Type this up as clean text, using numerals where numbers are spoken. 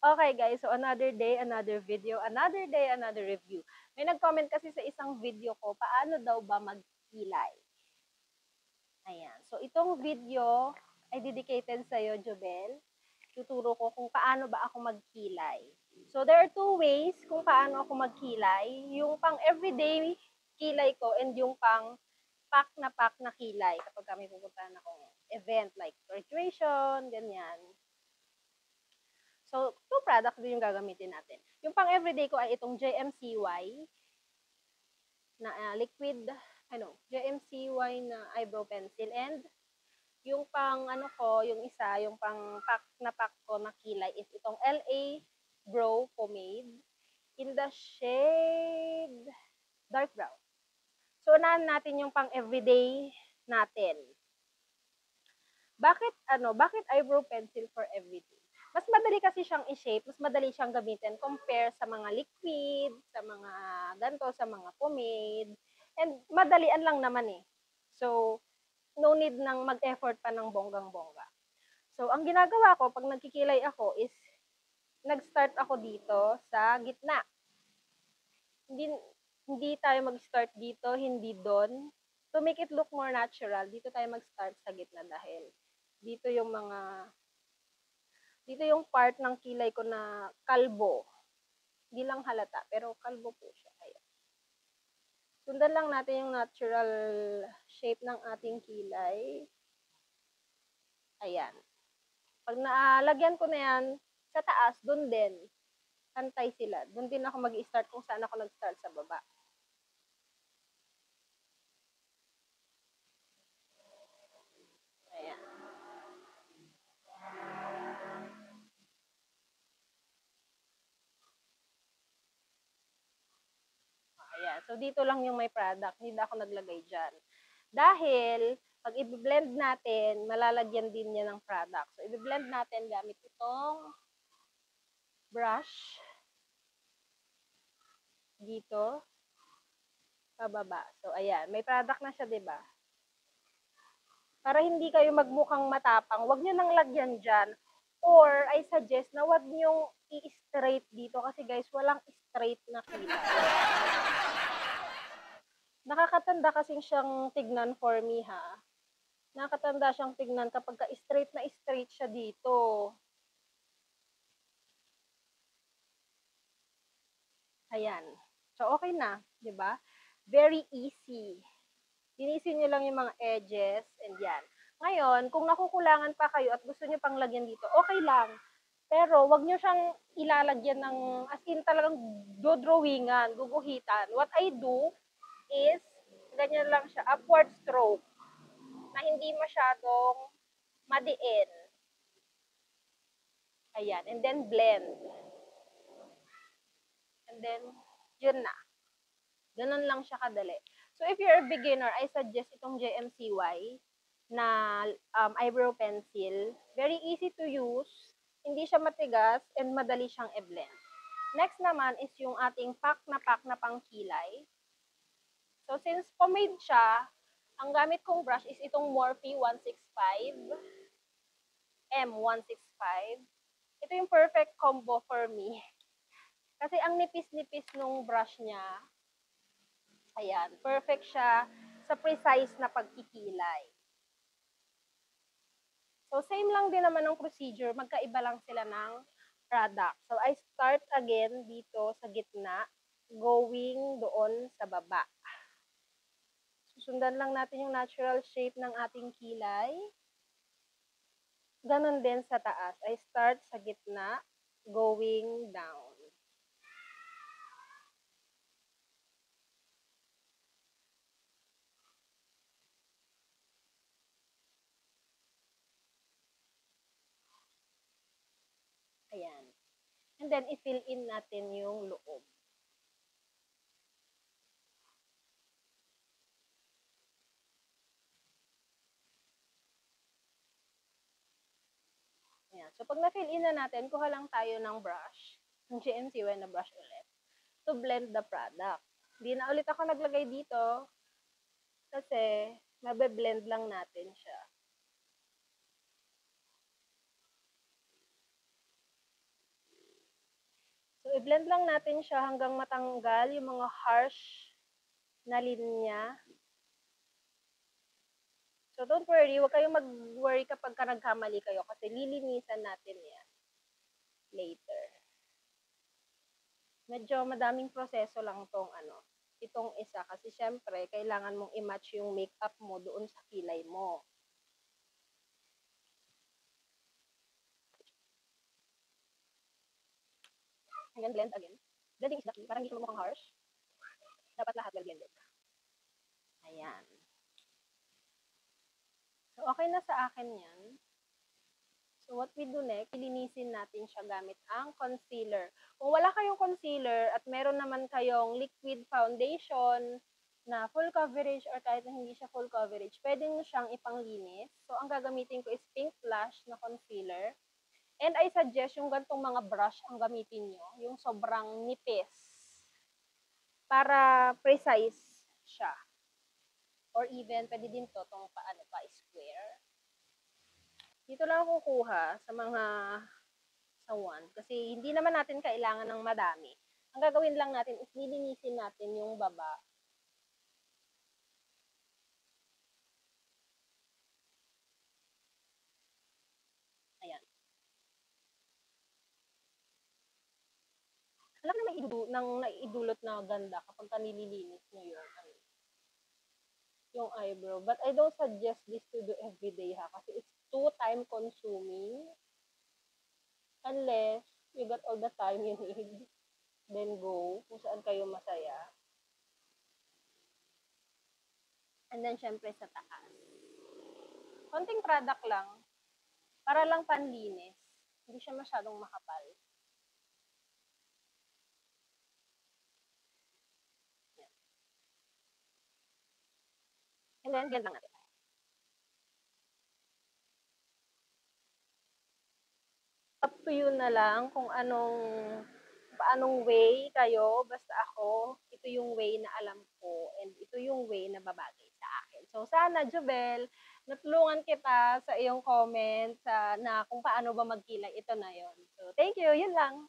Okay guys, so another day, another video, another day, another review. May nag-comment kasi sa isang video ko, paano daw ba magkilay? Ayan. So itong video ay dedicated sa'yo, Jobel. Tuturo ko kung paano ba ako magkilay. So there are two ways kung paano ako magkilay. Yung pang everyday kilay ko and yung pang pack na kilay kapag kami pupuntahan akong event like graduation, ganyan. So, two products din yung gagamitin natin. Yung pang everyday ko ay itong JMCY na JMCY na eyebrow pencil, and yung pang yung isa, yung pang pack ko na kilay is itong LA Brow Pomade in the shade dark brown. So, unahan natin yung pang everyday natin. Bakit eyebrow pencil for everyday? Mas madali kasi siyang i-shape, mas madali siyang gamitin compare sa mga liquid, sa mga ganto, sa mga pomade. And madalian lang naman eh. So, no need nang mag-effort pa ng bonggang-bongga. So, ang ginagawa ko pag nagkikilay ako is nag-start ako dito sa gitna. Hindi tayo mag-start dito, hindi doon. To make it look more natural, dito tayo mag-start sa gitna dahil dito yung part ng kilay ko na kalbo. Hindi lang halata, pero kalbo po siya. Ayan. Sundan lang natin yung natural shape ng ating kilay. Ayan. Pag naalagyan ko na yan, sa taas, dun din. Pantay sila. Dun din ako mag-i-start kung saan ako nag-start sa baba. Ayan. Ayan. So, dito lang yung may product. Hindi na ako naglagay dyan. Dahil, pag i-blend natin, malalagyan din niya ng product. So, i-blend natin gamit itong brush dito pababa. So, ayan. May product na siya, diba? Para hindi kayo magmukhang matapang, wag nyo nang lagyan dyan. Or, I suggest na wag nyo i-straight dito kasi guys, walang straight na kilay. Nakakatanda kasing siyang tignan for me, ha? Nakakatanda siyang tignan kapag ka-straight na straight siya dito. Ayan. So, okay na, di ba? Very easy. Linisin nyo lang yung mga edges, and yan. Ngayon, kung nakukulangan pa kayo at gusto nyo pang lagyan dito, okay lang. Pero, wag nyo siyang ilalagyan ng, as in talagang dodrawingan, guguhitan. What I do is, ganyan lang siya, upward stroke, na hindi masyadong madiin. Ayan, and then blend. And then, yun na. Ganun lang siya kadali. So, if you're a beginner, I suggest itong JMCY na eyebrow pencil. Very easy to use. Hindi siya matigas and madali siyang i-blend. Next naman is yung ating pack na pangkilay. So, since pomade siya, ang gamit kong brush is itong Morphe 165 M165. Ito yung perfect combo for me. Kasi ang nipis-nipis nung brush niya, ayan, perfect siya sa precise na pagkikilay. So, same lang din naman ng procedure, magkaiba lang sila ng product. So, I start again dito sa gitna, going doon sa baba. Susundan lang natin yung natural shape ng ating kilay. Ganon din sa taas. I start sa gitna, going down. Ayan. And then, i-fill in natin yung loob. Ayan. So, pag na-fill in na natin, kuha lang tayo ng brush, ng GMCY na brush ulit, to blend the product. Hindi na ulit ako naglagay dito, kasi, mabe-blend lang natin siya. Ayan. So, i-blend lang natin siya hanggang matanggal yung mga harsh na linya. So, don't worry, huwag kayong mag-worry kapag nagkamali kayo kasi lilinisan natin yan later. Medyo madaming proseso lang itong isa kasi syempre, kailangan mong i-match yung makeup mo doon sa kilay mo. Again, blend again. Blending is the key. Parang hindi siya mukhang harsh. Dapat lahat well blended. Ayan. So, okay na sa akin yan. So, what we do next, ilinisin natin siya gamit ang concealer. Kung wala kayong concealer at meron naman kayong liquid foundation na full coverage or kahit na hindi siya full coverage, pwede nyo siyang ipanglinis. So, ang gagamitin ko is Pink Flash na concealer. And I suggest yung gantong mga brush ang gamitin nyo, yung sobrang nipis, para precise siya. Or even, pwede din to, itong pa-square. Dito lang ako kukuha sa mga sawan. Kasi hindi naman natin kailangan ng madami. Ang gagawin lang natin is lilinisin natin yung baba. Ayan. Alam na naidulot na ganda kapag nililinis nyo yung eyebrow. But I don't suggest this to do everyday ha. Kasi it's too time consuming. Unless you got all the time you need. Then go kung saan kayo masaya. And then, syempre, sa taas. Konting product lang. Para lang panlinis. Hindi siya masyadong makapal. And then, blend lang natin. Up to you na lang kung paanong way kayo. Basta ako, ito yung way na alam ko and ito yung way na babagay sa akin. So, sana, Jubel, natulungan kita sa iyong comment na kung paano ba magkilay. Ito na yon. So, thank you. Yun lang.